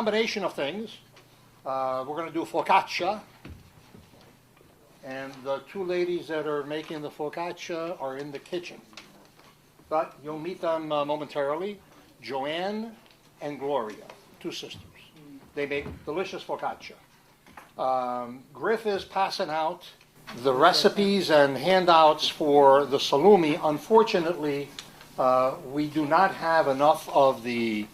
combination of things. We're going to do focaccia. And the two ladies that are making the focaccia are in the kitchen. But you'll meet them momentarily. Joanne and Gloria, two sisters. They make delicious focaccia. Griff is passing out the recipes and handouts for the salumi. Unfortunately, we do not have enough of the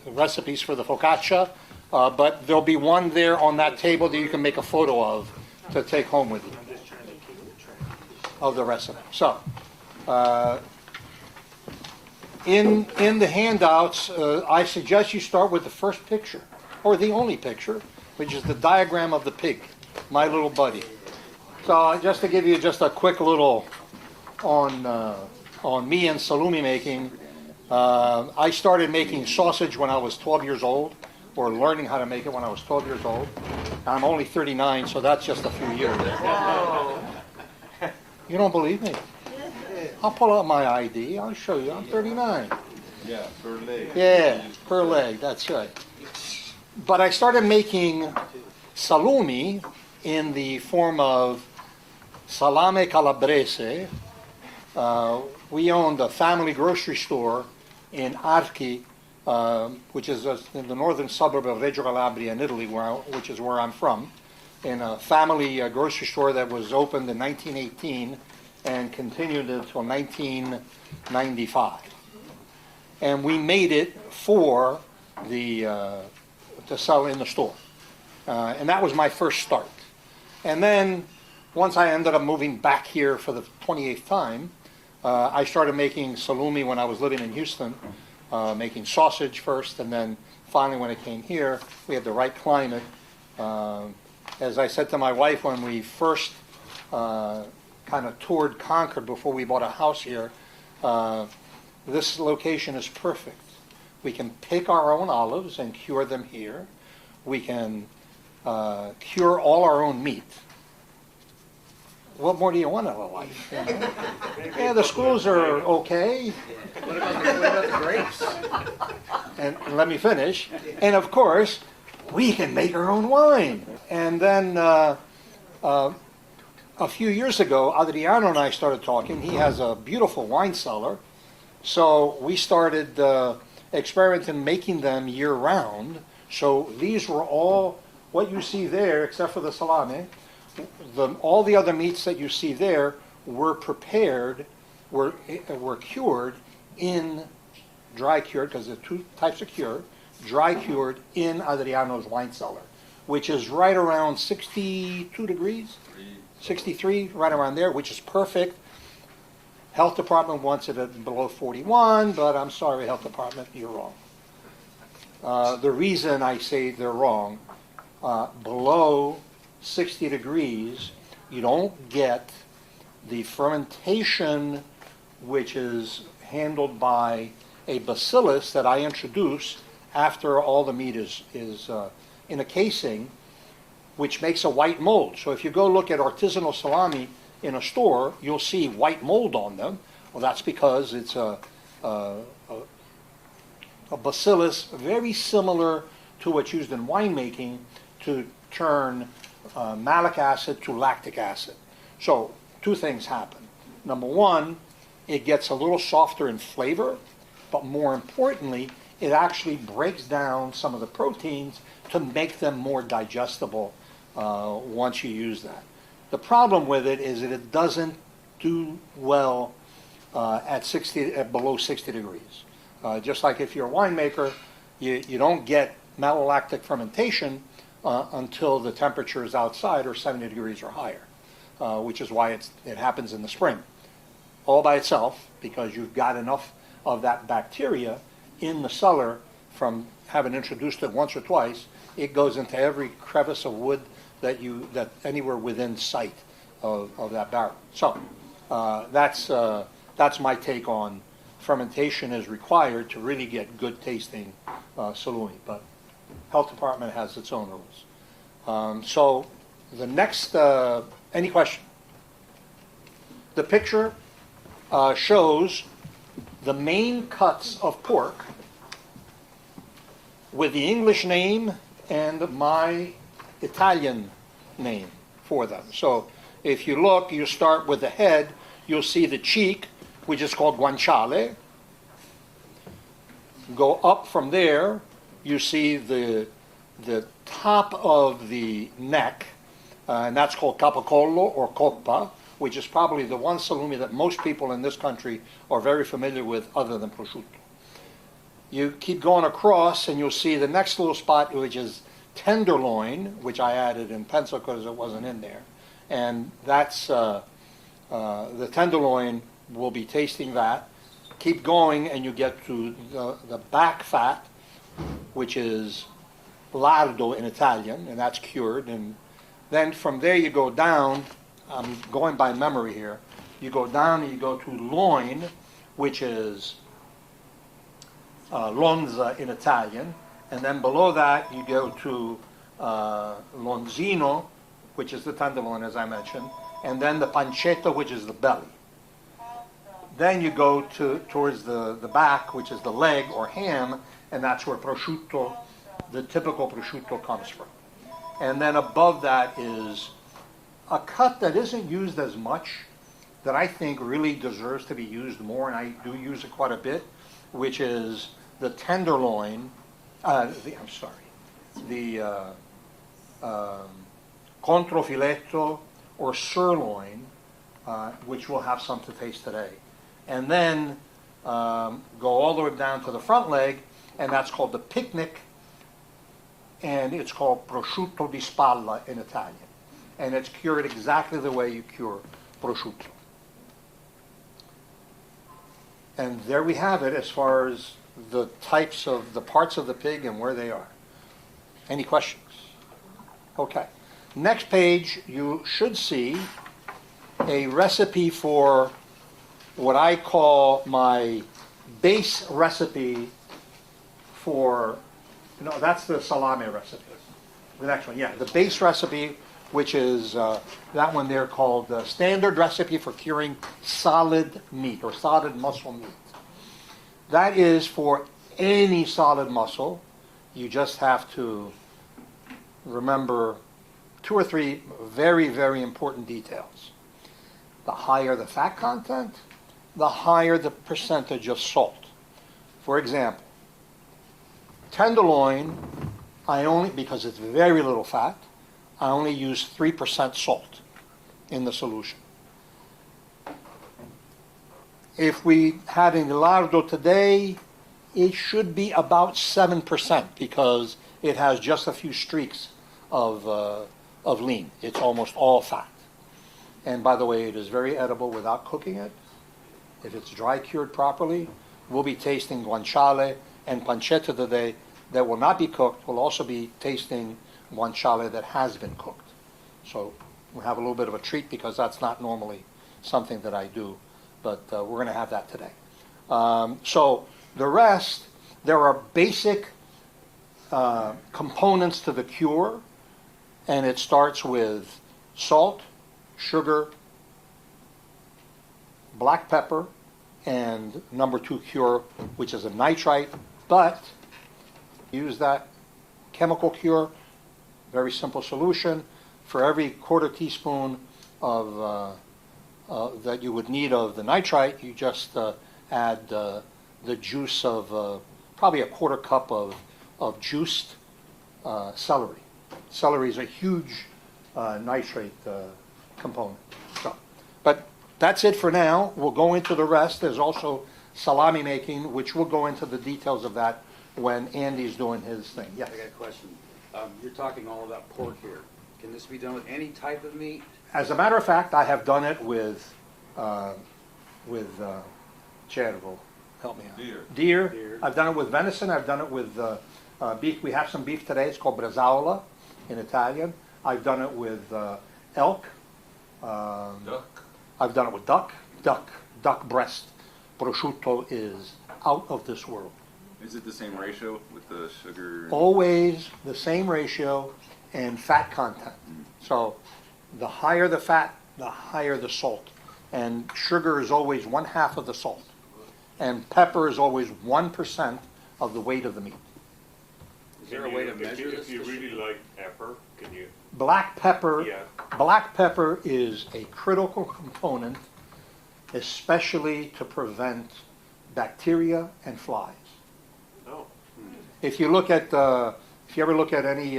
recipes for the focaccia, but there'll be one there on that table that you can make a photo of to take home with you of the recipe. So, in the handouts, I suggest you start with the first picture, or the only picture, which is the diagram of the pig, my little buddy. So just to give you just a quick little on me and salumi making, I started making sausage when I was 12 years old, or learning how to make it when I was 12 years old. I'm only 39, so that's just a few years. You don't believe me? I'll pull out my ID. I'll show you. I'm 39. Yeah, per leg. Yeah, per leg. That's right. But I started making salumi in the form of salame calabrese. We owned a family grocery store in Archi, which is in the northern suburb of Reggio Calabria in Italy, which is where I'm from, in a family grocery store that was opened in 1918 and continued until 1995. And we made it for to sell in the store. And that was my first start. And then once I ended up moving back here for the 28th time, I started making salumi when I was living in Houston, making sausage first, and then finally when I came here, we had the right climate. As I said to my wife when we first kind of toured Concord before we bought a house here, this location is perfect. We can pick our own olives and cure them here. We can cure all our own meat. What more do you want out of life? You know? Yeah, the schools are okay. What about the grapes? And let me finish. And of course, we can make our own wine. And then a few years ago, Adriano and I started talking. He has a beautiful wine cellar. So we started experimenting making them year-round. So these were all, what you see there, except for the salame, all the other meats that you see there were prepared, were cured in, dry cured, because there are two types of cure, dry cured in Adriano's wine cellar, which is right around 62 degrees, 63, right around there, which is perfect. Health department wants it at below 41, but I'm sorry, health department, you're wrong. The reason I say they're wrong, below 60 degrees, you don't get the fermentation which is handled by a bacillus that I introduce after all the meat is in a casing, which makes a white mold. So if you go look at artisanal salami in a store, you'll see white mold on them. Well, that's because it's a bacillus very similar to what's used in winemaking to turn malic acid to lactic acid. So two things happen. Number one, it gets a little softer in flavor, but more importantly, it actually breaks down some of the proteins to make them more digestible once you use that. The problem with it is that it doesn't do well at below 60 degrees. Just like if you're a winemaker, you don't get malolactic fermentation until the temperatures outside are 70 degrees or higher, which is why it happens in the spring, all by itself, because you've got enough of that bacteria in the cellar from having introduced it once or twice. It goes into every crevice of wood that anywhere within sight of that barrel. So that's my take on fermentation is required to really get good tasting salumi, but health department has its own rules. So the next, any question? The picture shows the main cuts of pork with the English name and my Italian name for them. So if you look, you start with the head, you'll see the cheek, which is called guanciale. Go up from there, you see the top of the neck, and that's called capocollo or coppa, which is probably the one salumi that most people in this country are very familiar with other than prosciutto. You keep going across and you'll see the next little spot, which is tenderloin, which I added in pencil because it wasn't in there. And that's the tenderloin. We'll be tasting that. Keep going and you get to the back fat, which is lardo in Italian, and that's cured. And then from there you go down, I'm going by memory here, you go down and you go to loin, which is lonza in Italian, and then below that you go to lonzino, which is the tenderloin as I mentioned, and then the pancetta, which is the belly. Then you go towards the back, which is the leg or ham, and that's where prosciutto, the typical prosciutto, comes from. And then above that is a cut that isn't used as much, that I think really deserves to be used more, and I do use it quite a bit, which is the tenderloin, the controfiletto or sirloin, which we'll have some to taste today. And then go all the way down to the front leg, and that's called the picnic, and it's called prosciutto di spalla in Italian. And it's cured exactly the way you cure prosciutto. And there we have it as far as the types of the parts of the pig and where they are. Any questions? Okay. Next page, you should see a recipe for what I call my base recipe for, that's the salame recipe. The next one, yeah, the base recipe, which is that one there called the standard recipe for curing solid meat or solid muscle meat. That is for any solid muscle. You just have to remember 2 or 3 very, very important details. The higher the fat content, the higher the percentage of salt. For example, tenderloin, because it's very little fat, I only use 3% salt in the solution. If we had in lardo today, it should be about 7% because it has just a few streaks of lean. It's almost all fat. And by the way, it is very edible without cooking it. If it's dry cured properly, we'll be tasting guanciale and pancetta today that will not be cooked. We'll also be tasting guanciale that has been cooked. So we'll have a little bit of a treat because that's not normally something that I do, but we're going to have that today. So the rest, there are basic components to the cure, and it starts with salt, sugar, black pepper, and number 2 cure, which is a nitrite, but use that chemical cure, very simple solution. For every 1/4 teaspoon of that you would need of the nitrite, you just add the juice of probably a 1/4 cup of juiced celery. Celery is a huge nitrate component. So, but that's it for now. We'll go into the rest. There's also salami making, which we'll go into the details of that when Andy's doing his thing. Yeah. I got a question. You're talking all about pork here. Can this be done with any type of meat? As a matter of fact, I have done it with cervo. Help me out. Deer. I've done it with venison. I've done it with beef. We have some beef today. It's called bresaola in Italian. I've done it with elk. Duck. I've done it with duck breast. Prosciutto is out of this world. Is it the same ratio with the sugar? Always the same ratio and fat content. So the higher the fat, the higher the salt. And sugar is always 1/2 of the salt. And pepper is always 1% of the weight of the meat. Is there a way to measure this? If you really like pepper, can you? Black pepper, Yeah. black pepper is a critical component, especially to prevent bacteria and flies. Oh. If you look at, if you ever look at any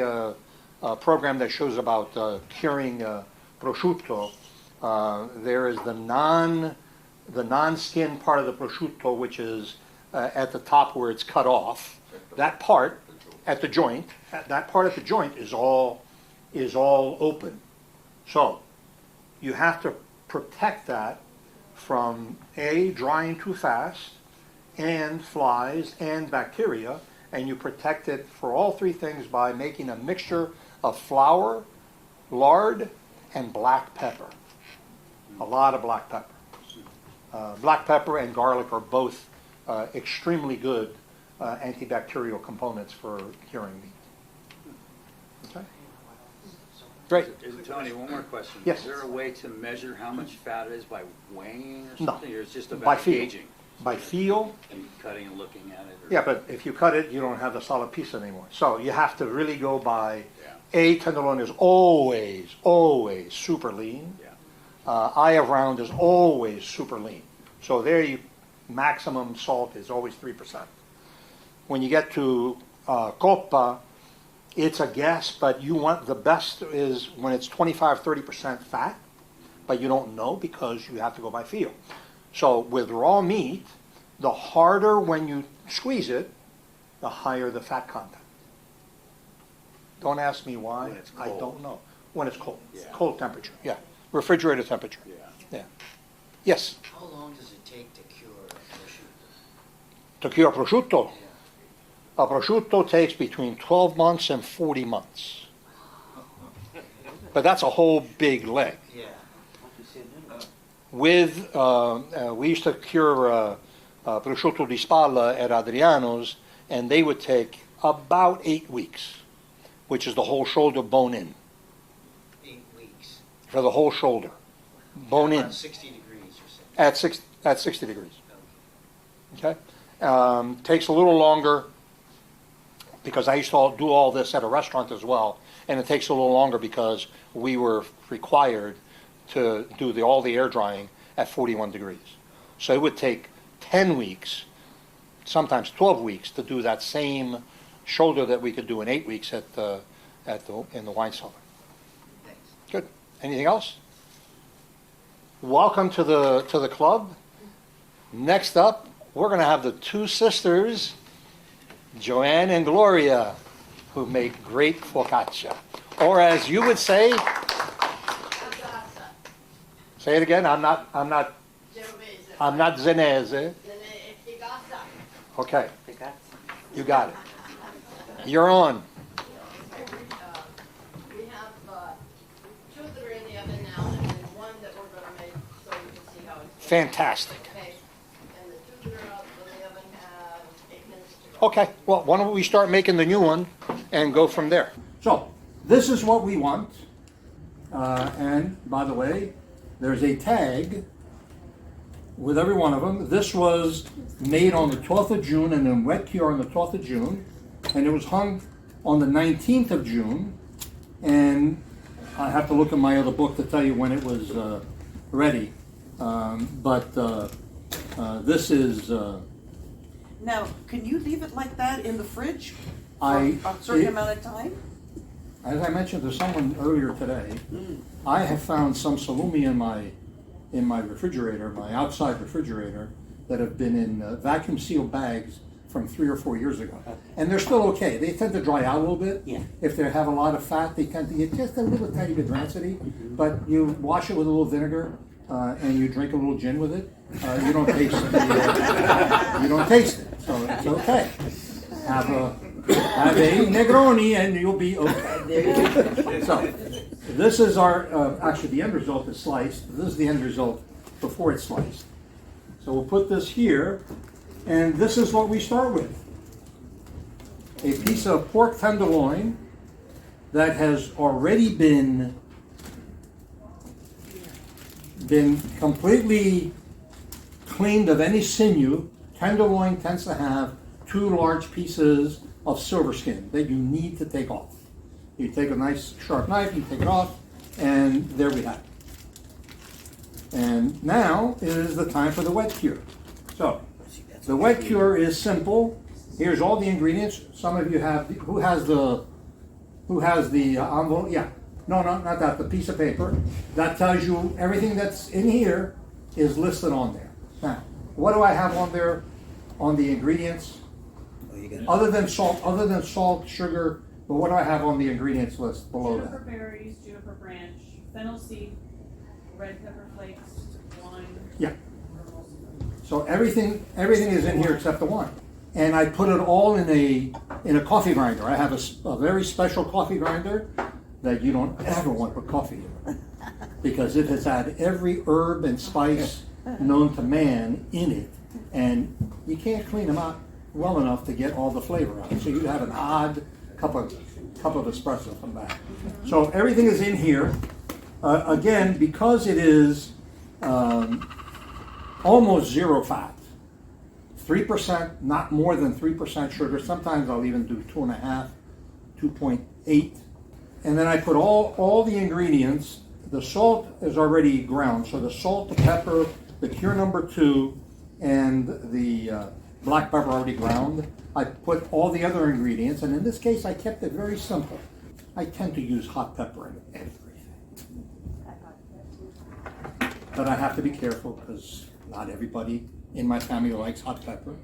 program that shows about curing prosciutto, there is the non-skin part of the prosciutto, which is at the top where it's cut off. That part at the joint, that part at the joint is all open. So you have to protect that from A, drying too fast, and flies and bacteria, and you protect it for all three things by making a mixture of flour, lard, and black pepper. A lot of black pepper. Black pepper and garlic are both extremely good antibacterial components for curing meat. Okay? Great. Tony, one more question. Yes. Is there a way to measure how much fat it is by weighing or No. something? Or it's just By about feel. gauging By feel, and cutting and looking at it? Or, yeah, but if you cut it, you don't have the solid piece anymore. So you have to really go by, Yeah. A, tenderloin is always, always super lean. Yeah. Eye of round is always super lean. So there you, maximum salt is always 3%. When you get to coppa, it's a guess, but you want, the best is when it's 25-30% fat, but you don't know because you have to go by feel. So with raw meat, the harder when you squeeze it, the higher the fat content. Don't ask me why, When it's I cold. don't know. When it's cold, Yeah. cold temperature, yeah. Refrigerator temperature, Yeah. yeah. Yes, How long does it take to cure prosciutto? to cure prosciutto. Yeah. A prosciutto takes between 12 months and 40 months. But that's a whole big leg. Yeah. With, we used to cure prosciutto di spalla at Adriano's, and they would take about 8 weeks, which is the whole shoulder bone in, 8 weeks. for the whole shoulder, bone in, Around 60 degrees or something. at 60 degrees. Okay? Takes a little longer, because I used to do all this at a restaurant as well, and it takes a little longer because we were required to do all the air drying at 41 degrees. So it would take 10 weeks, sometimes 12 weeks, to do that same shoulder that we could do in 8 weeks in the wine cellar. Thanks. Good. Anything else? Welcome to the club. Next up, we're going to have the two sisters, Joanne and Gloria, who make great focaccia. Or as you would say it again, I'm not Zenese. Okay. You got it. You're on. We have two that are in the oven now, and then one that we're gonna make so you can see how it's. Fantastic. Okay, and the two that are out in the oven have 8 minutes to go. Okay, well, why don't we start making the new one and go from there? So, this is what we want. And by the way, there's a tag with every one of them. This was made on the 12th of June and then wet cure on the 12th of June. And it was hung on the 19th of June. And I have to look in my other book to tell you when it was ready. This is... Now, can you leave it like that in the fridge for I- a certain it- amount of time? As I mentioned to someone earlier today, I have found some salumi in my refrigerator, my outside refrigerator, that have been in vacuum sealed bags from 3 or 4 years ago, and they're still okay. They tend to dry out a little bit. Yeah. If they have a lot of fat, they tend to get just a little tiny bit rancidy. But you wash it with a little vinegar and you drink a little gin with it. You don't taste it. You don't taste it, so it's okay. Have a Negroni and you'll be okay. So, this is our, actually the end result is sliced. This is the end result before it's sliced. So we'll put this here, and this is what we start with. A piece of pork tenderloin that has already been completely cleaned of any sinew. Tenderloin tends to have 2 large pieces of silver skin that you need to take off. You take a nice sharp knife, you take it off, and there we have it. And now is the time for the wet cure. So, the wet cure is simple. Here's all the ingredients. Some of you have, who has the envelope? Yeah, no, not that, the piece of paper. That tells you everything that's in here is listed on there. Now, what do I have on there on the ingredients? Other than salt, sugar, but what do I have on the ingredients list below Juniper that? berries, juniper branch, fennel seed, red pepper flakes, wine. Yeah. So everything is in here except the wine. And I put it all in a coffee grinder. I have a very special coffee grinder that you don't ever want to put coffee in, because it has had every herb and spice known to man in it, and you can't clean them out well enough to get all the flavor out. So you have an odd cup of espresso from that. So everything is in here. Again, because it is almost zero fat, 3%, not more than 3% sugar. Sometimes I'll even do 2.5, 2.8. And then I put all the ingredients. The salt is already ground, so the salt, the pepper, the cure number 2, and the black pepper already ground. I put all the other ingredients, and in this case I kept it very simple. I tend to use hot pepper in everything. But I have to be careful because not everybody in my family likes hot pepper.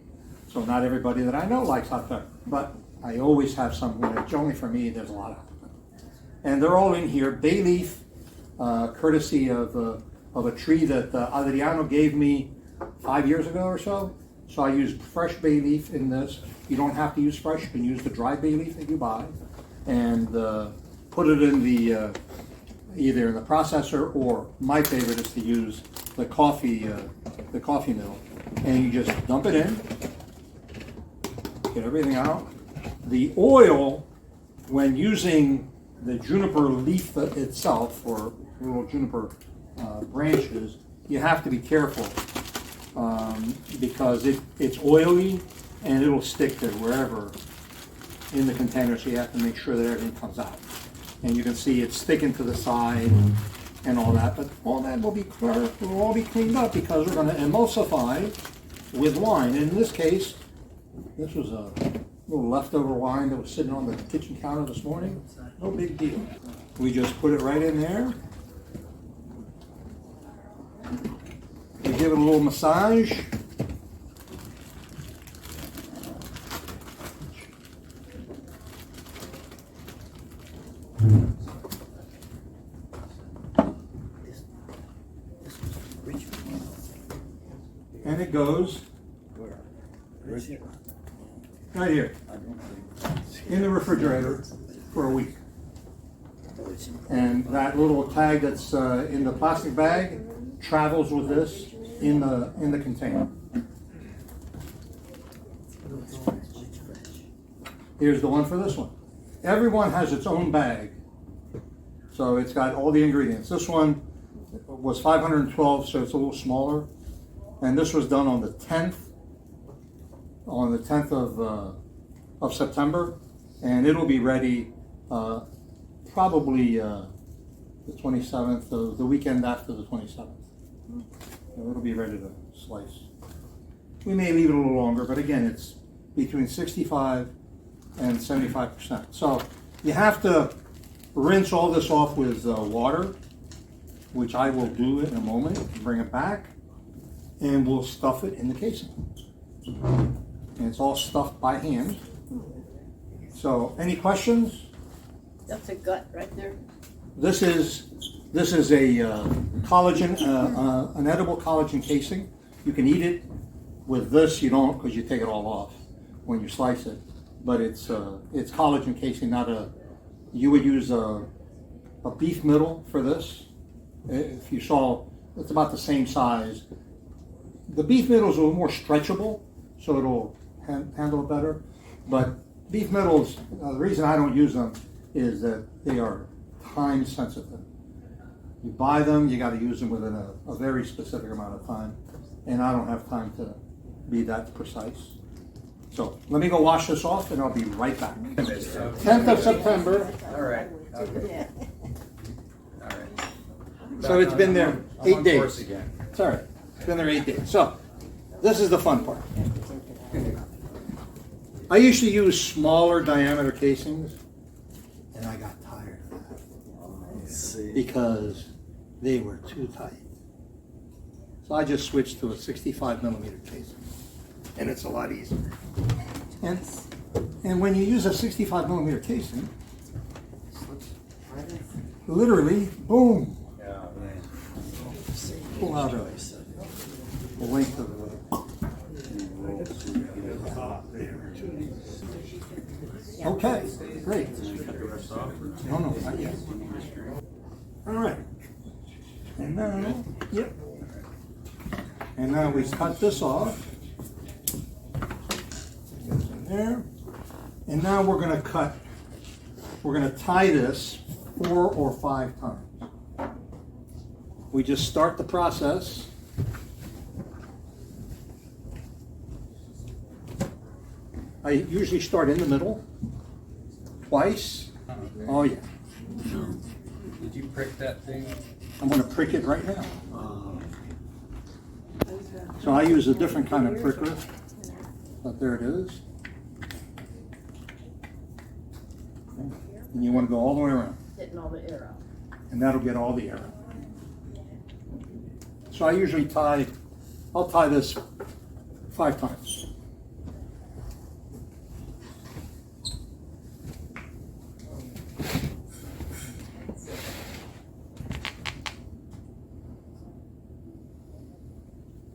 So not everybody that I know likes hot pepper. But I always have some, when it's only for me, there's a lot of hot pepper. And they're all in here. Bay leaf, courtesy of a tree that Adriano gave me 5 years ago or so. So I used fresh bay leaf in this. You don't have to use fresh, you can use the dry bay leaf that you buy. And put it in the, either in the processor, or my favorite is to use the coffee mill. And you just dump it in, get everything out. The oil, when using the juniper leaf itself, or little juniper branches, you have to be careful because it's oily and it'll stick to wherever in the container, so you have to make sure that everything comes out. And you can see it's sticking to the side and all that, but all that will all be cleaned up because we're going to emulsify with wine. And in this case, this was a little leftover wine that was sitting on the kitchen counter this morning. No big deal. We just put it right in there. We give it a little massage. And it goes right here in the refrigerator for a week. And that little tag that's in the plastic bag travels with this in the container. Here's the one for this one. Everyone has its own bag, so it's got all the ingredients. This one was 512, so it's a little smaller. And this was done on the 10th of September, and it'll be ready probably the 27th, of the weekend after the 27th. So it'll be ready to slice. We may leave it a little longer, but again, it's between 65 and 75%. So you have to rinse all this off with water, which I will do in a moment. Bring it back. And we'll stuff it in the casing. And it's all stuffed by hand. So, any questions? That's a gut right there. This is a collagen, an edible collagen casing. You can eat it. With this, you don't, because you take it all off when you slice it. But it's collagen casing, not a. You would use a beef middle for this. If you saw, it's about the same size. The beef middles are a little more stretchable, so it'll handle it better. But beef middles, the reason I don't use them is that they are time sensitive. You buy them, you got to use them within a very specific amount of time, and I don't have time to be that precise. So let me go wash this off and I'll be right back. 10th of September. All right. So it's been there I'm 8 on days. course again. It's all right. It's been there 8 days. So this is the fun part. I usually use smaller diameter casings, and I got tired of that because they were too tight. So I just switched to a 65 millimeter casing, and it's a lot easier. And when you use a 65 millimeter casing, literally, boom, Yeah, man. pull out a length of Okay, great. No, not yet. All right. And now, yep. And now we cut this off. Goes in there. And now we're going to tie this 4 or 5 times. We just start the process. I usually start in the middle, twice. Oh yeah. Did you prick that thing? I'm going to prick it right now. So I use a different kind of pricker, but there it is. And you want to go all the way around, Getting all the air out. and that'll get all the air out. So I usually I'll tie this 5 times.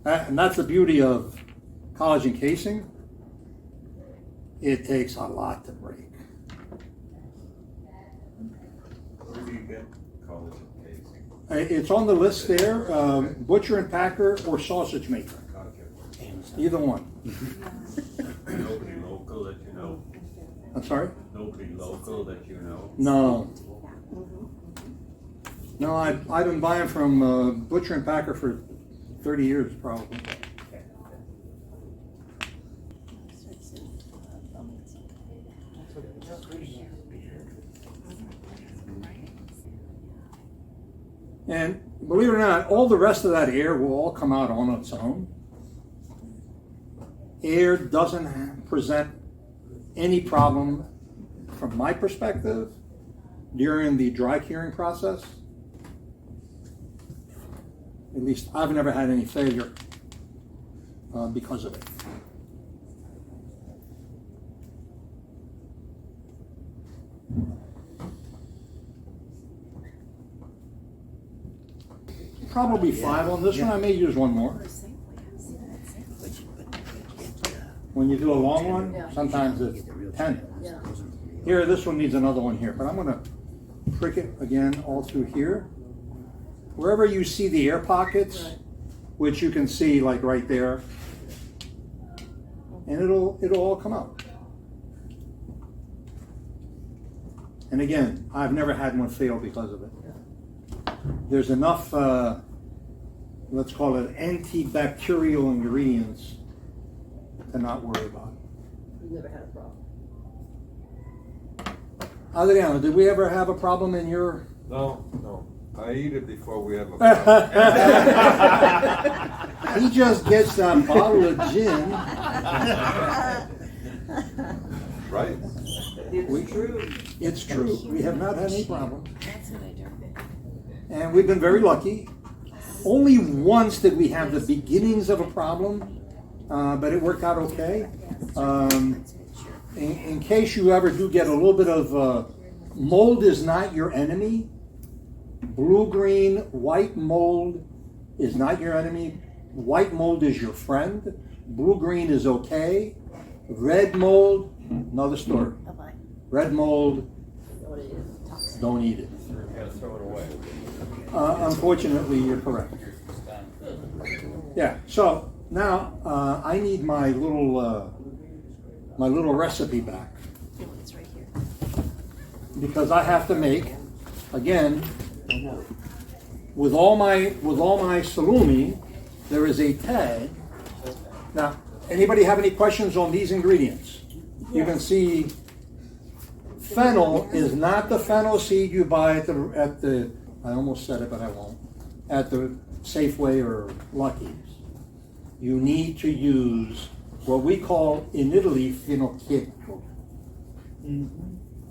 And that's the beauty of collagen casing. It takes a lot to break. Where do you get collagen casing? It's on the list there, butcher and packer or sausage maker, either one. Nobody local that you know? I'm sorry? Nobody local that you know? No. No, I've been buying from butcher and packer for 30 years probably. And believe it or not, all the rest of that air will all come out on its own. Air doesn't present any problem from my perspective during the dry curing process. At least I've never had any failure because of it. Probably 5 on this one. I may use one more. When you do a long one, sometimes it's 10. Yeah. Here, this one needs another one here, but I'm going to prick it again all through here. Wherever you see the air pockets, which you can see like right there, and it'll all come out. And again, I've never had one fail because of it. There's enough, let's call it antibacterial ingredients to not worry about. We've never had a problem. Adriano, did we ever have a problem in your... No, no. I eat it before we have a problem. He just gets that bottle of gin. Right? It's true. We have not had any problem. And we've been very lucky. Only once did we have the beginnings of a problem, but it worked out okay. In case you ever do get a little bit of mold is not your enemy. Blue-green, white mold is not your enemy. White mold is your friend. Blue-green is okay. Red mold, another story. Red mold, don't eat it. Throw it away. Unfortunately, you're correct. Yeah, so now I need my little recipe back. Because I have to make, again, with all my salumi, there is a tag. Now, Anybody have any questions on these ingredients? You can see fennel is not the fennel seed you buy at the I almost said it, but I won't, at the Safeway or Lucky's. You need to use what we call in Italy finocchietto.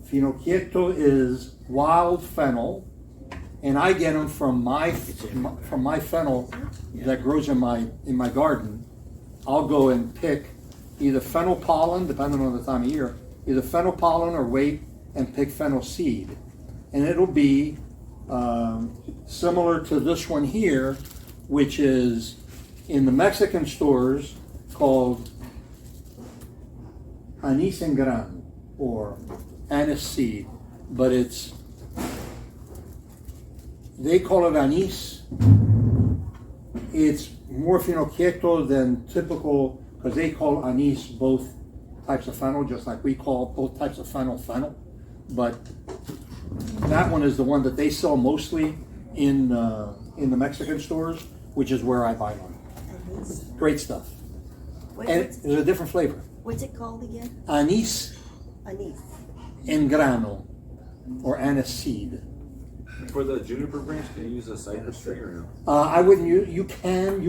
Finocchietto is wild fennel, and I get them from my fennel that grows in my garden. I'll go and pick either fennel pollen, depending on the time of year, either fennel pollen or wait and pick fennel seed. And it'll be similar to this one here, which is in the Mexican stores called anise en grano, or anise seed, but they call it anise. It's more finocchietto than typical, because they call anise both types of fennel, just like we call both types of fennel. But that one is the one that they sell mostly in the Mexican stores, which is where I buy one. Great stuff. And it's a different flavor. What's it called again? Anise Anise. en grano, or anise seed. For the juniper branch, can you use a cypress tree or no? I wouldn't use, you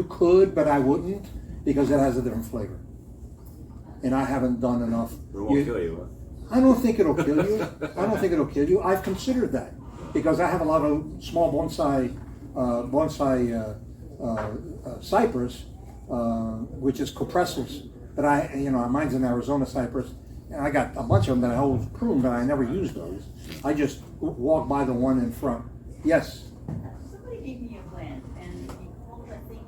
could, but I wouldn't, because it has a different flavor. And I haven't done enough. It won't kill you, huh? I don't think it'll kill you. I've considered that, because I have a lot of small bonsai cypress, which is cupressus, but mine's an Arizona cypress, and I got a bunch of them that I always prune, but I never use those. I just walk by the one in front. Yes? Somebody gave me a plant and he called, I think,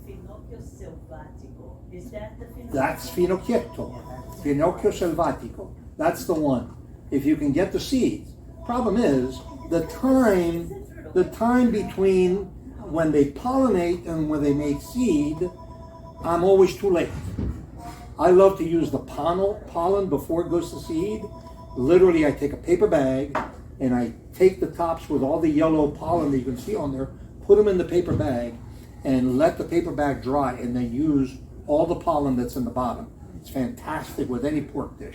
Finocchio selvatico. Is that the Finocchio? That's finocchietto. Finocchio selvatico. That's the one. If you can get the seeds. Problem is, the time between when they pollinate and when they make seed, I'm always too late. I love to use the pollen before it goes to seed. Literally, I take a paper bag and I take the tops with all the yellow pollen that you can see on there, put them in the paper bag, and let the paper bag dry, and then use all the pollen that's in the bottom. It's fantastic with any pork dish.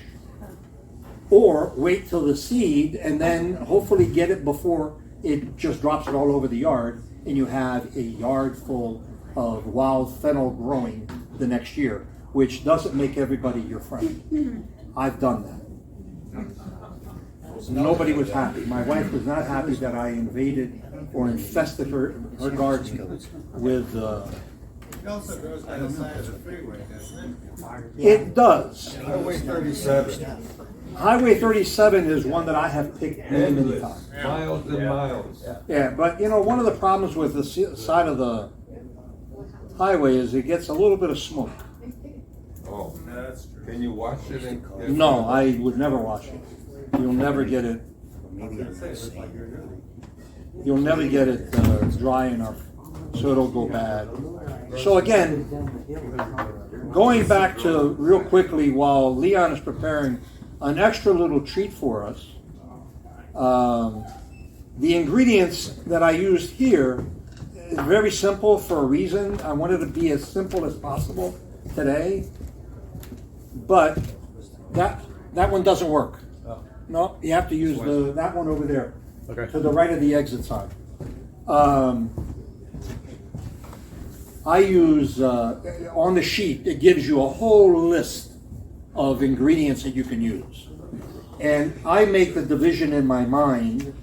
Or wait till the seed and then hopefully get it before it just drops it all over the yard, and you have a yard full of wild fennel growing the next year, which doesn't make everybody your friend. I've done that. Nobody was happy. My wife was not happy that I invaded or infested her garden with. It also grows by the side of the freeway, doesn't it? It does. Highway 37, Highway 37 is one that I have picked many, many times. miles and miles. Yeah, but one of the problems with the side of the highway is it gets a little bit of smoke. Oh, That's true. can you wash it and? No, I would never wash it. You'll never get it. You'll never get it dry enough, so it'll go bad. So again, going back to real quickly while Leon is preparing an extra little treat for us, the ingredients that I used here is very simple for a reason. I wanted to be as simple as possible today, but that one doesn't work. No, you have to use that one over there, to the right of the exit sign. I use, on the sheet, it gives you a whole list of ingredients that you can use. And I make the division in my mind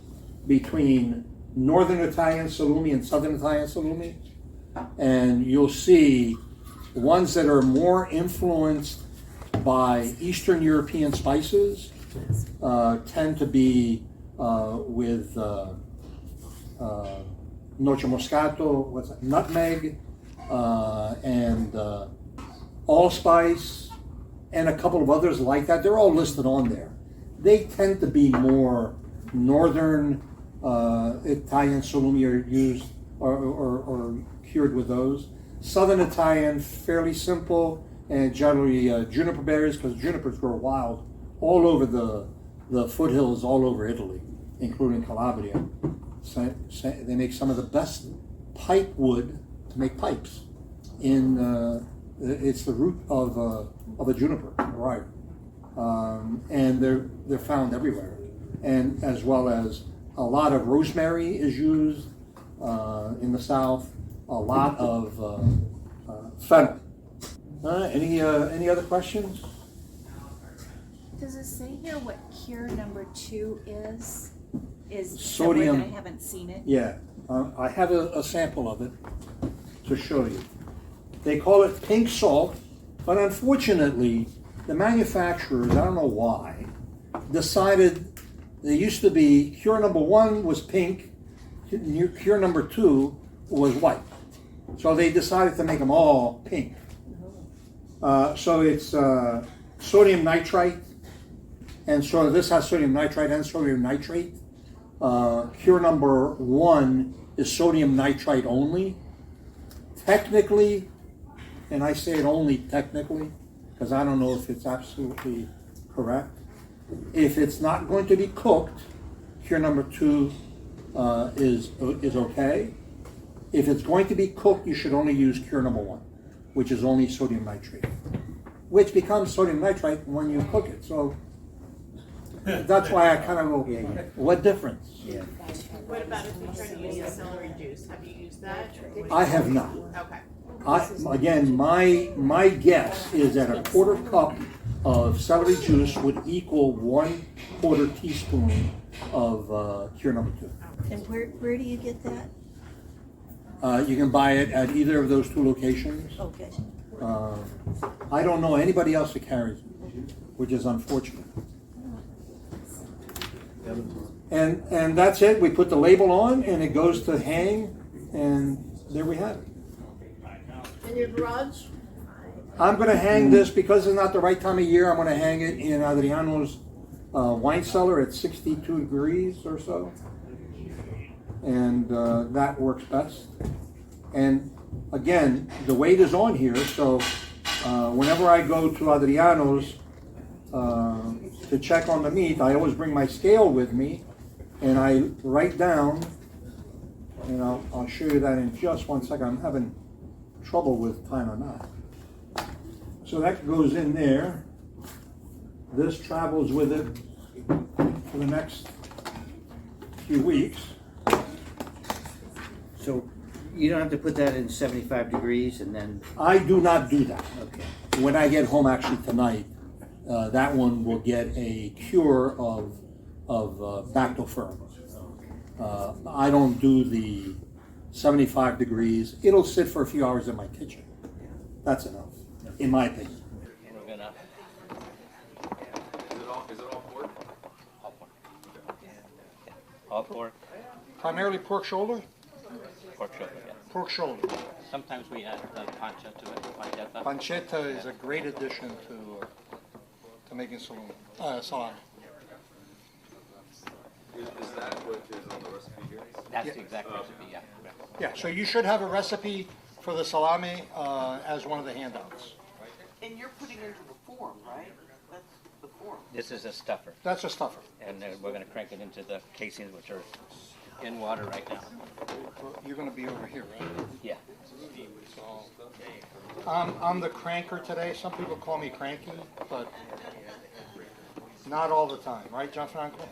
between Northern Italian salumi and Southern Italian salumi. And you'll see ones that are more influenced by Eastern European spices tend to be with noce moscato, nutmeg, and allspice, and a couple of others like that. They're all listed on there. They tend to be more northern Italian salumi are used or cured with those. Southern Italian, fairly simple, and generally juniper berries, because junipers grow wild all over the foothills all over Italy, including Calabria. So they make some of the best pipe wood to make pipes in It's the root of a juniper, right? And they're found everywhere, and as well as a lot of rosemary is used in the South. A lot of fennel. Any other questions? Does it say here what cure number 2 is? Is Sodium. somewhere that I haven't seen it? Yeah, I have a sample of it to show you. They call it pink salt, but unfortunately, the manufacturers, I don't know why, decided there used to be cure number 1 was pink, cure number 2 was white. So they decided to make them all pink. So it's sodium nitrite, and so this has sodium nitrite and sodium nitrate. Cure number 1 is sodium nitrite only. Technically, and I say it only technically, because I don't know if it's absolutely correct. If it's not going to be cooked, cure number 2 is okay. If it's going to be cooked, you should only use cure number 1, which is only sodium nitrate, which becomes sodium nitrite when you cook it. So that's why I kind of go, what difference? What about if we try to use the celery juice? Have you used that? I have not. Okay. Again, my guess is that a quarter cup of celery juice would equal 1/4 teaspoon of cure number 2. And where do you get that? You can buy it at either of those 2 locations. Okay. I don't know anybody else that carries it, which is unfortunate. And that's it. We put the label on, and it goes to hang, and there we have it. In your garage? I'm going to hang this because it's not the right time of year. I'm going to hang it in Adriano's wine cellar at 62 degrees or so, and that works best. And again, the weight is on here, so whenever I go to Adriano's to check on the meat, I always bring my scale with me, and I write down, and I'll show you that in just 1 second. I'm having trouble with time on that. So that goes in there. This travels with it for the next few weeks. So you don't have to put that in 75 degrees and then, I do not do that. okay. When I get home actually tonight, that one will get a cure of bacterium. I don't do the 75 degrees. It'll sit for a few hours in my kitchen. That's enough, in my opinion. We're gonna, Is it all pork? all pork, Primarily pork shoulder? pork shoulder, yeah. Pork shoulder. Sometimes we add pancetta to it, pancetta. Pancetta is a great addition to making salami. Is that what is on the recipe here? That's Yeah. the exact recipe, yeah. Yeah, so you should have a recipe for the salami as one of the handouts. And you're putting into the form, right? That's the form. This is a stuffer, That's a stuffer. and we're gonna crank it into the casings, which are in water right now. You're going to be over here, right? Yeah. So, I'm the cranker today. Some people call me cranky, but not all the time, right, Gianfranco?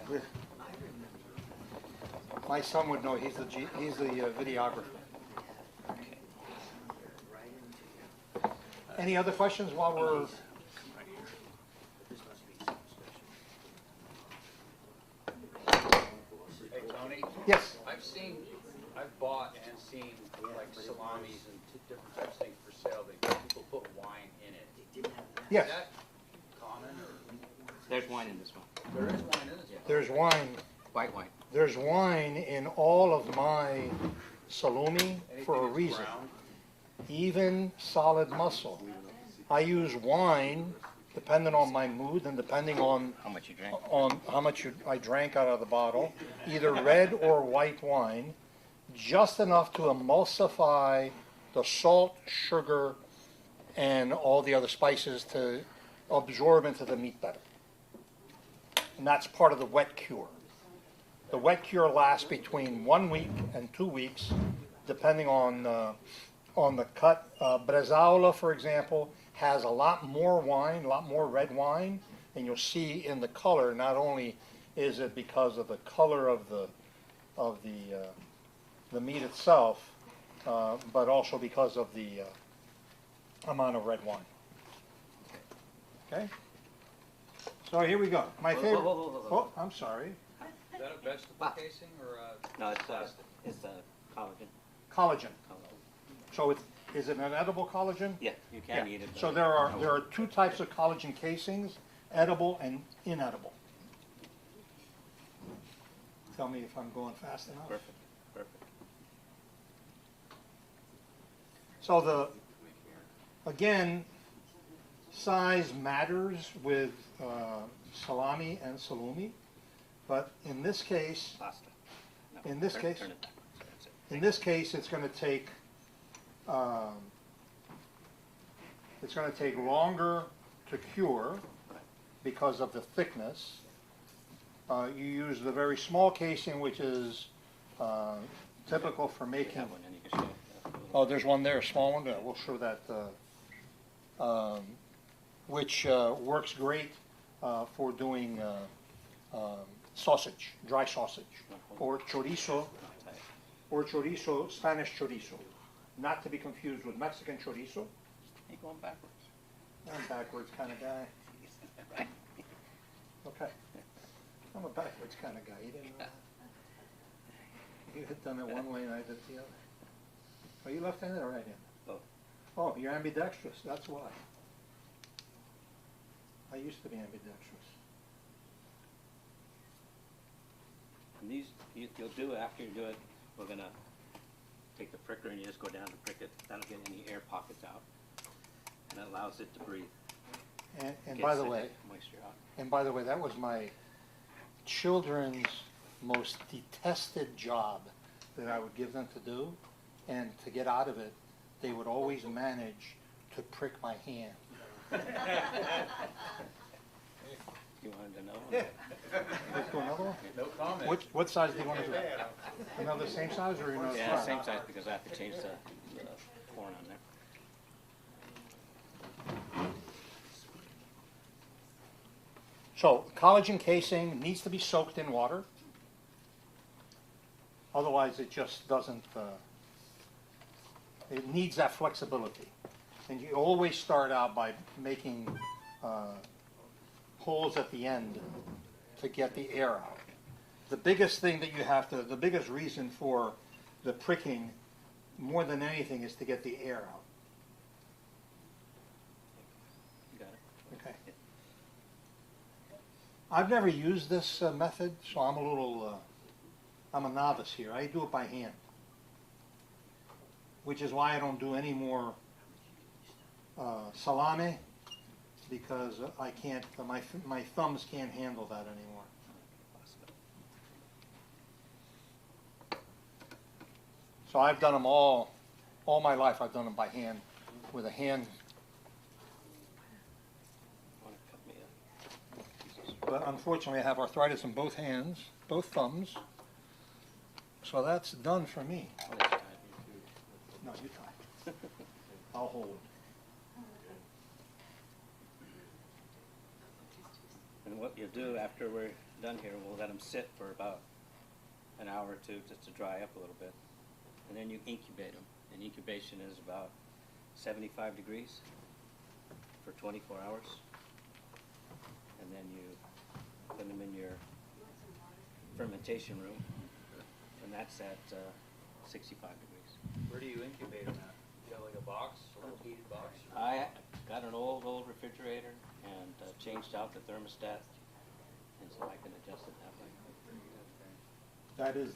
My son would know. He's the videographer. Any other questions while we're? Hey, Tony? Yes. I've bought and seen like salamis and different types of things for sale. People put wine in it. Yes. Is that common or? There's wine in this one, There is wine in it? There's wine. white wine. There's wine in all of my salumi for a Anything reason. brown? Even solid muscle. I use wine depending on my mood and depending on How much you drink? how much I drank out of the bottle, either red or white wine, just enough to emulsify the salt, sugar, and all the other spices to absorb into the meat better. And that's part of the wet cure. The wet cure lasts between 1 week and 2 weeks, depending on on the cut. Bresaola, for example, has a lot more wine, a lot more red wine, and you'll see in the color. Not only is it because of the color of the meat itself, but also because of the amount of red wine. Okay. So here we go. My Whoa, favorite. whoa, whoa, whoa, whoa. Oh, I'm sorry. Is that a vegetable casing or a? No, it's plastic? collagen. Collagen. So is it an edible collagen? Yeah, you can eat it. So there are two types of collagen casings, edible and inedible. Tell me if I'm going fast enough. Perfect, perfect. So again, size matters with salami and salumi, but in this case, Pasta. No, In this turn case? it backwards. That's it. in this case, it's going to take longer to cure because of the thickness. You use the very small casing, which is typical for You making. have one, and you can show it. Oh, there's one there, a small one. We'll show that, which works great for doing sausage, dry sausage, or chorizo, Spanish chorizo. Not to be confused with Mexican chorizo. You're going backwards. I'm a backwards kind of guy. Okay. I'm a backwards kind of guy. You didn't know that? You had done it one way and I did it the other. Are you left-handed or right-handed? Both. Oh, you're ambidextrous, that's why. I used to be ambidextrous. And these, you'll do after you do it, we're gonna take the pricker and you just go down to prick it. That'll get any air pockets out. And it allows it to breathe. And Gets by the way, moisture out. that was my children's most detested job that I would give them to do. And to get out of it, they would always manage to prick my hand. You wanted to know? Yeah. Let's do another one? No comment. What size do you want to do? Another same size or another Yeah, size? same size because I have to change the corn on there. So collagen casing needs to be soaked in water. Otherwise, it just doesn't, it needs that flexibility. And you always start out by making holes at the end to get the air out. The biggest thing that you have to, the biggest reason for the pricking, more than anything, is to get the air out. You got it? Okay. I've never used this method, so I'm a little, I'm a novice here. I do it by hand, which is why I don't do any more salami, because I can't, my thumbs can't handle that anymore. So I've done them all my life. I've done them by hand, with a hand. Want to cut me up? But unfortunately, I have arthritis in both hands, both thumbs. So that's done for me. Oh, that's fine. No, you try. I'll hold. And what you'll do after we're done here, we'll let them sit for about an hour or two just to dry up a little bit. And then you incubate them. And incubation is about 75 degrees for 24 hours. And then you put them in your fermentation room. And that's at 65 degrees. Where do you incubate them at? You got like a box, a little heated box? I got an old refrigerator and changed out the thermostat, and so I can adjust it that way. That is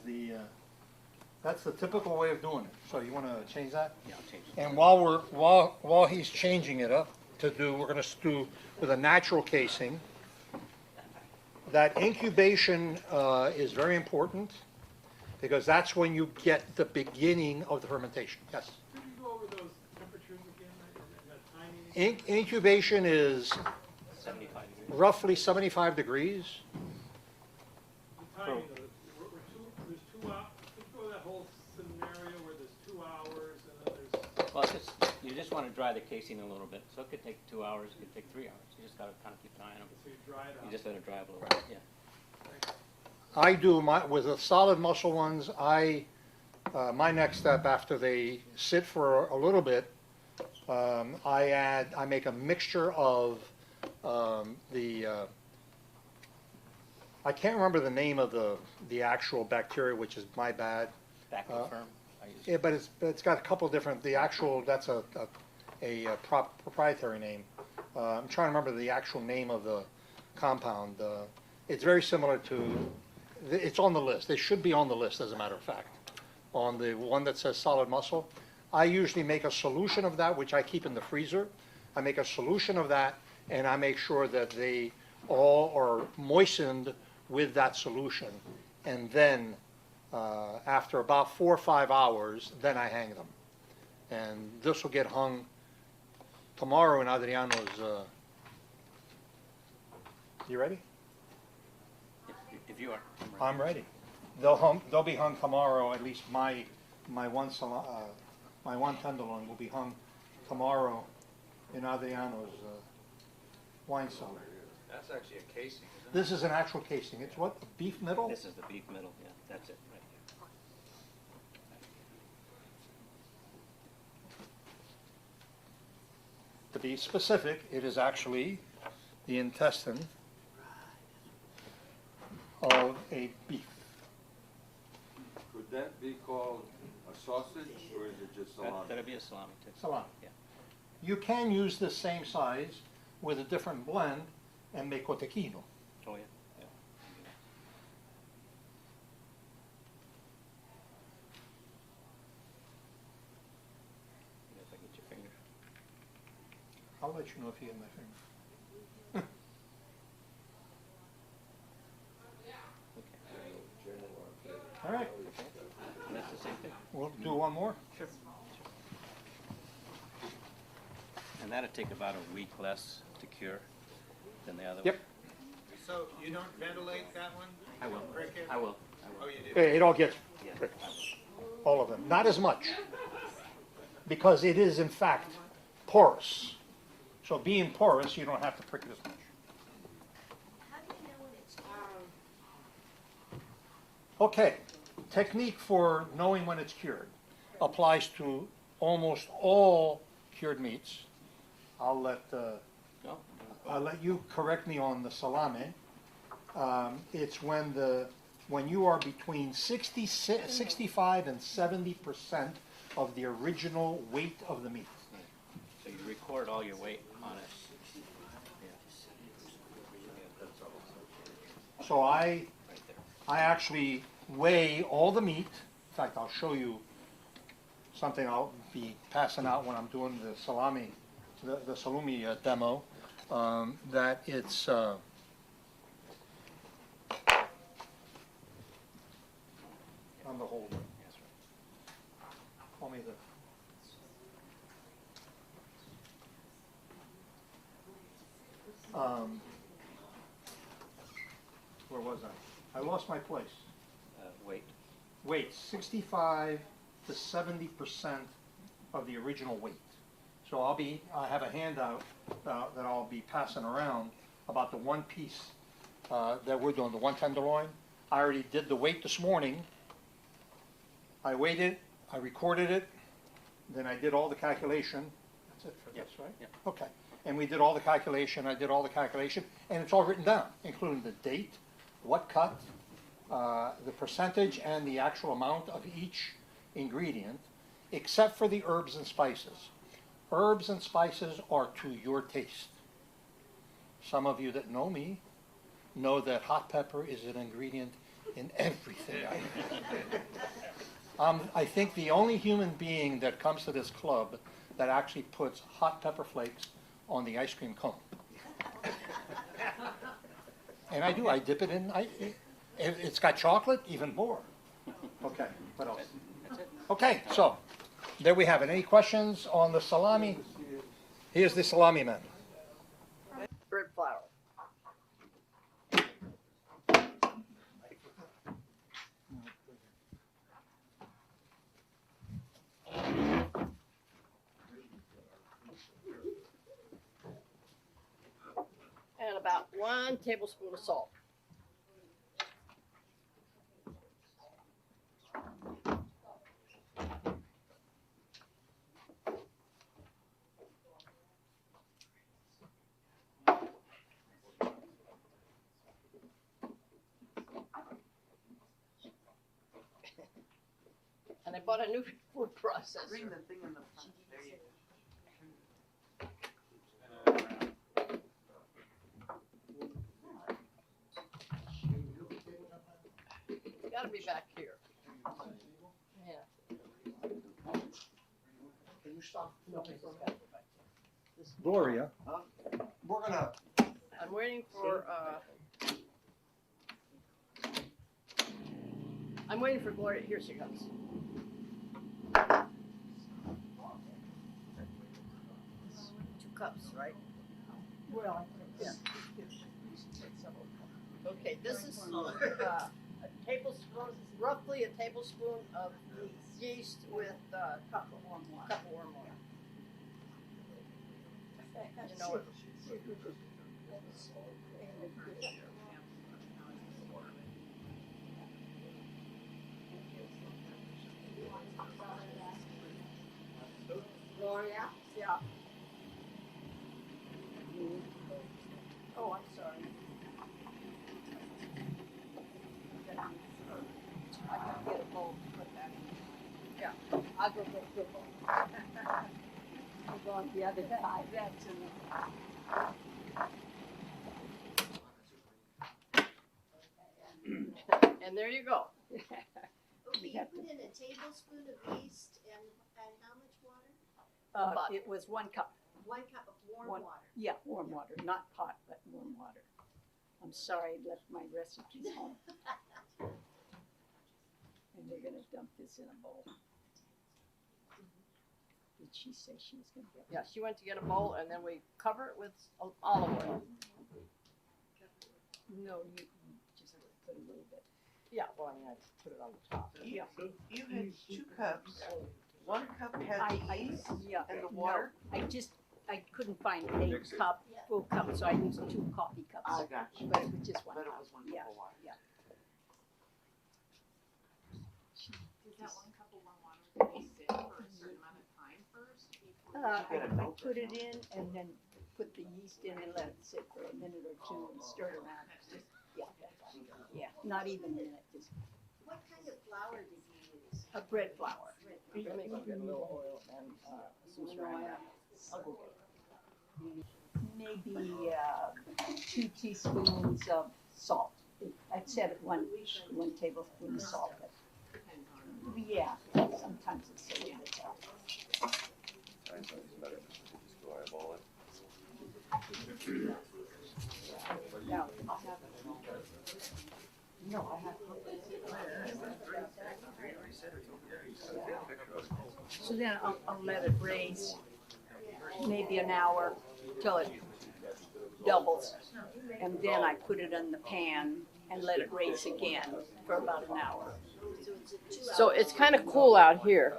that's the typical way of doing it. So you want to change that? Yeah, I'll change it. And while he's changing it up we're going to do with a natural casing. That incubation is very important because that's when you get the beginning of the fermentation. Yes. Could you go over those temperatures again? That tiny. Incubation is 75 degrees. roughly 75 degrees. The timing of it. There's 2 hours. Could you go that whole scenario where there's 2 hours and then there's Well, you just want to dry the casing a little bit. So it could take 2 hours, it could take 3 hours. You just got to kind of keep an eye on them. So you dry it You out. just let it dry a little bit, yeah. I do with the solid muscle ones, my next step after they sit for a little bit, I make a mixture of I can't remember the name of the actual bacteria, which is my bad. Bacterium. I use Yeah, but it's got a couple different, that's a proprietary name. I'm trying to remember the actual name of the compound. It's very similar to, it's on the list. It should be on the list, as a matter of fact, on the one that says solid muscle. I usually make a solution of that, which I keep in the freezer. I make a solution of that, and I make sure that they all are moistened with that solution. And then, after about 4 or 5 hours, then I hang them. And this will get hung tomorrow in Adriano's. You ready? If you are. I'm ready. They'll be hung tomorrow. At least my one tenderloin will be hung tomorrow in Adriano's wine cellar. That's actually a casing, isn't it? This is an actual casing. It's what, the beef middle? This is the beef middle, yeah, that's it, right here. To be specific, it is actually the intestine of a beef. Could that be called a sausage, or is it just salami? That'd be a salami too. Salami. Yeah. You can use the same size with a different blend and make cotechino. Oh, yeah, yeah. If I get your finger. I'll let you know if you get my finger. Okay. All right, And that's the same thing. we'll do one more. Sure. And that'd take about a week less to cure than the other one. Yep. So you don't ventilate that one? I will. Cricket? I will. Oh, you do? It all gets Yeah. pricked, all of them. Not as much, because it is in fact porous. So being porous, you don't have to prick it as much. How do you know when it's Okay, technique for knowing when it's cured applies to almost all cured meats. I'll let you correct me on the salame. It's when you are between 65 and 70% of the original weight of the meat. So you record all your weight on it. Yeah. So I Right there. actually weigh all the meat. In fact, I'll show you something I'll be passing out when I'm doing the salami, the salumi demo. That it's on the holder. That's right. Call me the. Where was I? I lost my place. Weight. Weight, 65 to 70% of the original weight. So I have a handout that I'll be passing around about the one piece that we're doing, the one tenderloin. I already did the weight this morning. I weighed it, I recorded it, then I did all the calculation. That's it for this, right? Yep. Okay. And we did all the calculation, I did all the calculation, and it's all written down, including the date, what cut, the percentage, and the actual amount of each ingredient, except for the herbs and spices. Herbs and spices are to your taste. Some of you that know me know that hot pepper is an ingredient in everything I do. I think the only human being that comes to this club that actually puts hot pepper flakes on the ice cream cone. And I do, I dip it in, it's got chocolate, even more. Okay, what else? Okay, so, there we have it. Any questions on the salami? Here's the salami man. Bread flour. And about 1 tablespoon of salt. And I bought a new food processor. Bring the thing in the front. There you go. Gotta be back here. Yeah. Can you stop? No, it's gotta be back here. Gloria. We're gonna. I'm waiting for, I'm waiting for Gloria. Here she comes. 2 cups, right? Well, Yeah. Okay, this is a tablespoon, roughly a tablespoon of yeast with a cup of warm water. You know it. Gloria? Yeah. Oh, I'm sorry. I can get a bowl to put that in. Yeah, I'll go get a bowl. I'm going the other side. That's and there you go. Okay, you put in a tablespoon of yeast and how much water? It was 1 cup. 1 cup of warm water. Yeah, warm water, not hot, but warm water. I'm sorry, I left my recipes home. And we're gonna dump this in a bowl. Did she say she was gonna get? Yeah, she went to get a bowl and then we cover it with olive oil. No, you just put a little bit. Yeah, well, I mean, I just put it on the top. You had 2 cups. 1 cup had the yeast Yeah, and the water. no, I couldn't find a cup, full cup, so I used 2 coffee cups. I got you. But it was just 1 But it cup. was 1 Yeah, cup of water. yeah. Is that 1 cup of warm water to be sit for a certain amount of time first? I put it in and then put the yeast in and let it sit for a minute or 2 and stir it around. Yeah, not even a minute, just What kind of flour did you use? a bread flour. Let me go get a little oil and some saran wrap. I'll go get it. Maybe 2 teaspoons of salt. I said it one tablespoon of salt. But yeah, sometimes it's a little bit salt. No, I have. So then I'll let it raise maybe an hour till it doubles. And then I put it in the pan and let it raise again for about an hour. So it's kind of cool out here,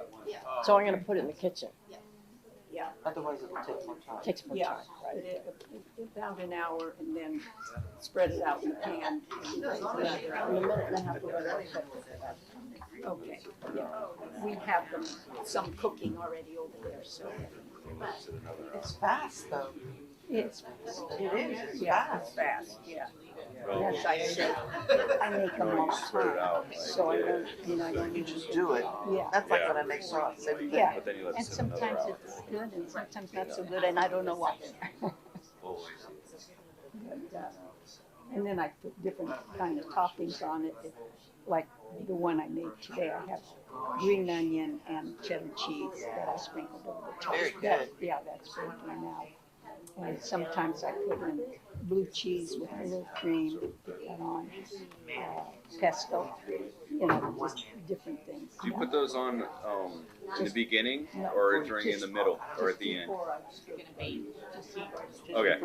so I'm gonna put it in the kitchen. Yeah. Otherwise it'll take more time. Takes more Yeah, time, right? about an hour and then spread it out in the pan. And In a minute and a half, we're gonna check it. okay, yeah. We have them, some cooking already over there, so. It's fast though. It's, It is. It's yeah, fast. it's fast, yeah. As I said, I make them all the time, so I don't, I don't You even. just do it. Yeah. That's like when I make sauce. Same thing. Yeah, and sometimes it's good and sometimes not so good, and I don't know why. And then I put different kind of toppings on it, like the one I made today. I have green onion and cheddar cheese that I sprinkled over the top. Very good. Yeah, that's sprinkling now. And sometimes I put in blue cheese with a little cream, put that on, pesto, just different things. Do you put those on in the beginning or during in the middle or at the end? Okay.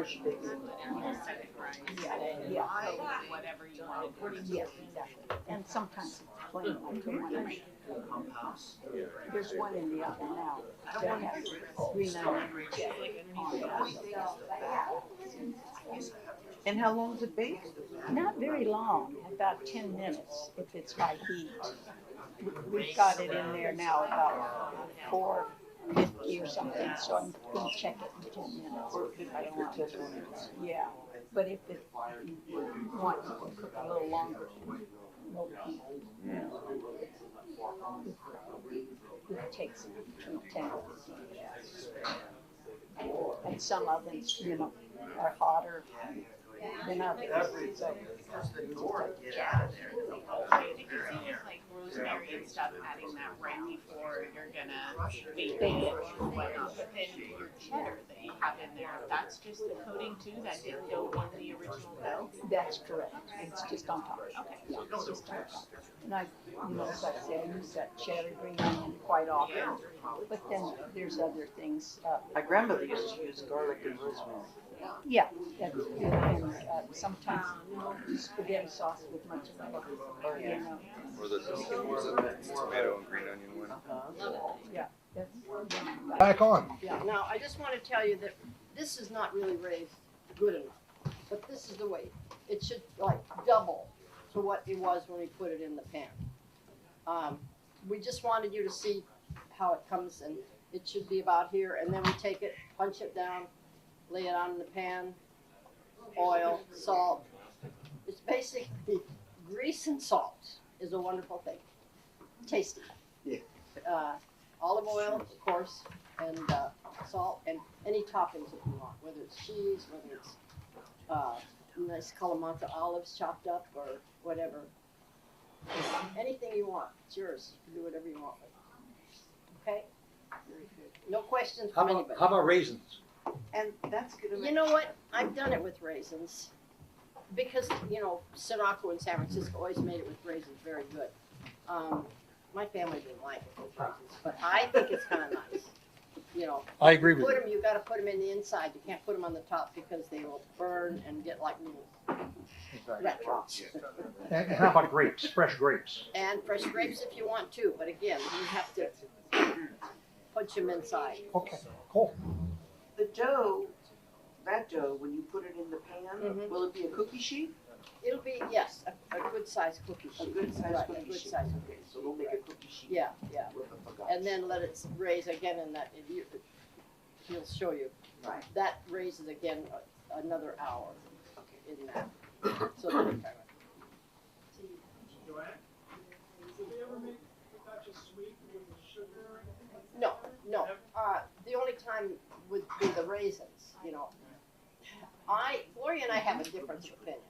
Yeah. Whatever you want. Yeah, exactly. And sometimes it's plain, like the one I make. There's one in the oven now that has green onion on it. And how long does it bake? Not very long, about 10 minutes if it's high heat. We've got it in there now about 450 or something, so I'm gonna check it in 10 minutes. I don't want to. Yeah, but if it, you want to cook a little longer, low heat. It takes between 10 and 15 minutes. And some ovens, you know, are hotter than others, so. Like rosemary and stuff, adding that right before you're gonna bake it and whatnot. But then your cheddar that you have in there, that's just the coating too, that didn't go in the original dough? That's correct. It's just on top. Okay. Yeah, it's just on top. And I, you know, as I say, I use that cheddar green onion quite often. But then there's other things. My grandmother used to use garlic and rosemary. Yeah, that's good. And sometimes spaghetti sauce with mozzarella. You know. Or the tomato and green onion one. Yeah, that's. Back on. Yeah, now, I just want to tell you that this is not really raised good enough, but this is the way. It should like double to what it was when we put it in the pan. We just wanted you to see how it comes, and it should be about here, and then we take it, punch it down, lay it on in the pan, oil, salt. It's basically grease and salt is a wonderful thing. Tasty. Yeah. Olive oil, of course, and salt, and any toppings if you want, whether it's cheese, whether it's nice Kalamata olives chopped up or whatever. Anything you want, it's yours. You can do whatever you want with it. Okay? No questions from anybody. How about raisins? And that's gonna You know what? I've done it with raisins. Because, you know, Sirocco in San Francisco always made it with raisins very good. My family didn't like it with raisins, but I think it's kind of nice. You know, I agree with put you. them, you gotta put them in the inside. You can't put them on the top because they will burn and get like little rat drops. And how about grapes, fresh grapes? And fresh grapes if you want to, but again, you have to punch them inside. Okay, cool. The dough, that dough, when you put it in the pan, Mhm. will it be a cookie sheet? It'll be, yes, a good sized cookie sheet. A good sized Right, cookie a good sheet. sized Okay, so we'll make a cookie sheet. Yeah, yeah. With the focaccia. And then let it raise again in that, he'll show you. Right. That raises again another hour in that. So that it kind Joanne, did they ever make focaccia sweet with the sugar? no. The only time would be the raisins, you know. Gloria and I have a difference of opinion.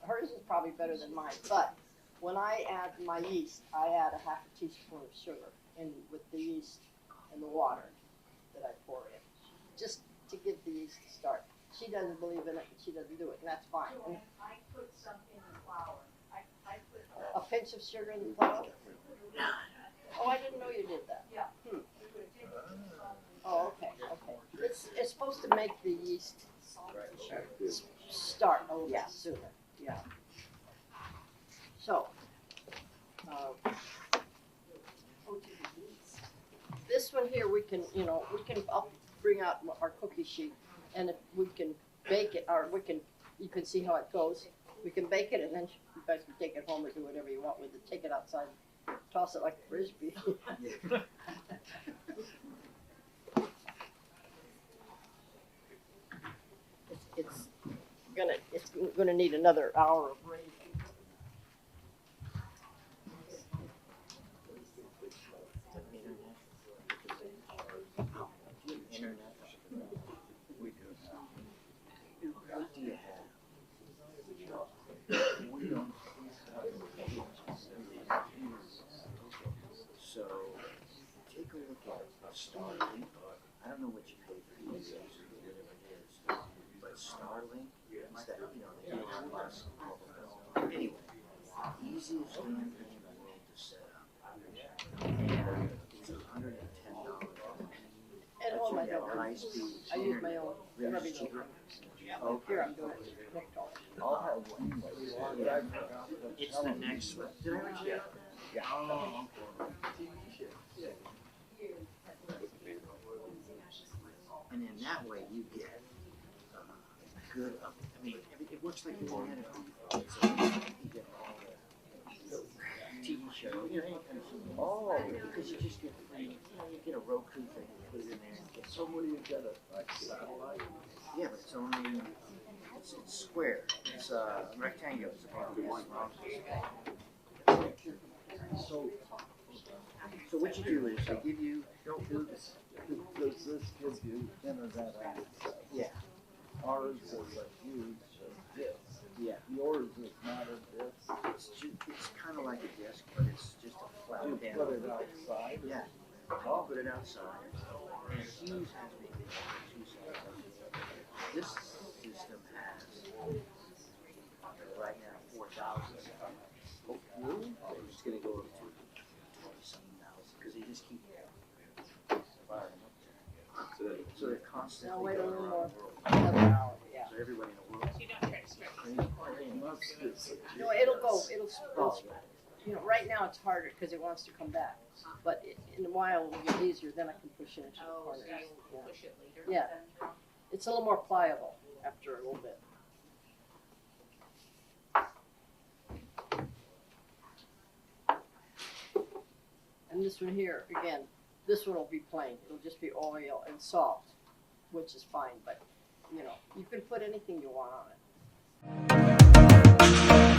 Hers is probably better than mine, but when I add my yeast, I add a half a teaspoon of sugar in with the yeast and the water that I pour in, just to give the yeast a start. She doesn't believe in it, and she doesn't do it, and that's fine. And I put some in the flour. I put a pinch of sugar in the flour? Oh, I didn't know you did that. Yeah. Oh, okay. It's supposed to make the yeast start a little bit sooner. Yeah. So, this one here, I'll bring out our cookie sheet, and if we can bake it, or you can see how it goes. We can bake it, and then you guys can take it home or do whatever you want with it. Take it outside, toss it like a frisbee. It's gonna need another hour of raising. So, take a look at Starlink. I don't know what you pay for these days or whatever it is, but Starlink, is that, they do plus. Anyway, easiest thing in the world to set up. And it's $110. And hold my That's own. high speed. I use my own. Really Every cheap. day. Here I'm doing it. Next door. I'll have one. Yeah. It's the next one. Did I ever tell you about that? Yeah. Oh, and then that way you get good. I mean, it works like the anatomy. So you get all the TV show, you know, any kind of show. Oh, because you just get free, you know, you get a Roku thing, you put it in there. So what do you get it, like satellite? Yeah, but it's only, it's square. It's rectangular. It's about this long. So what you do is they give you, don't do this. Does this give you internet access? Yeah. Ours is a huge disc. Yeah. Yours is not a disc. It's kind of like a disc, but it's just a flat You panel. put it outside? Yeah. I'll put it outside. And Hughes has me two sides. This system has right now 4,000. Oh, really? I'm just gonna go up to 20-something thousand because they just keep firing up there. So they're constantly Now wait a going little around more. the world. Another hour, yeah. So everybody in the world. So you don't try to stretch. No, it'll go, it'll, you know, right now it's harder because it wants to come back. But in a while it'll get easier, then I can push it into the Oh, corners. so you'll push it later? Yeah. It's a little more pliable after a little bit. And this one here, again, this one will be plain. It'll just be oil and salt, which is fine, but, you know, you can put anything you want on it.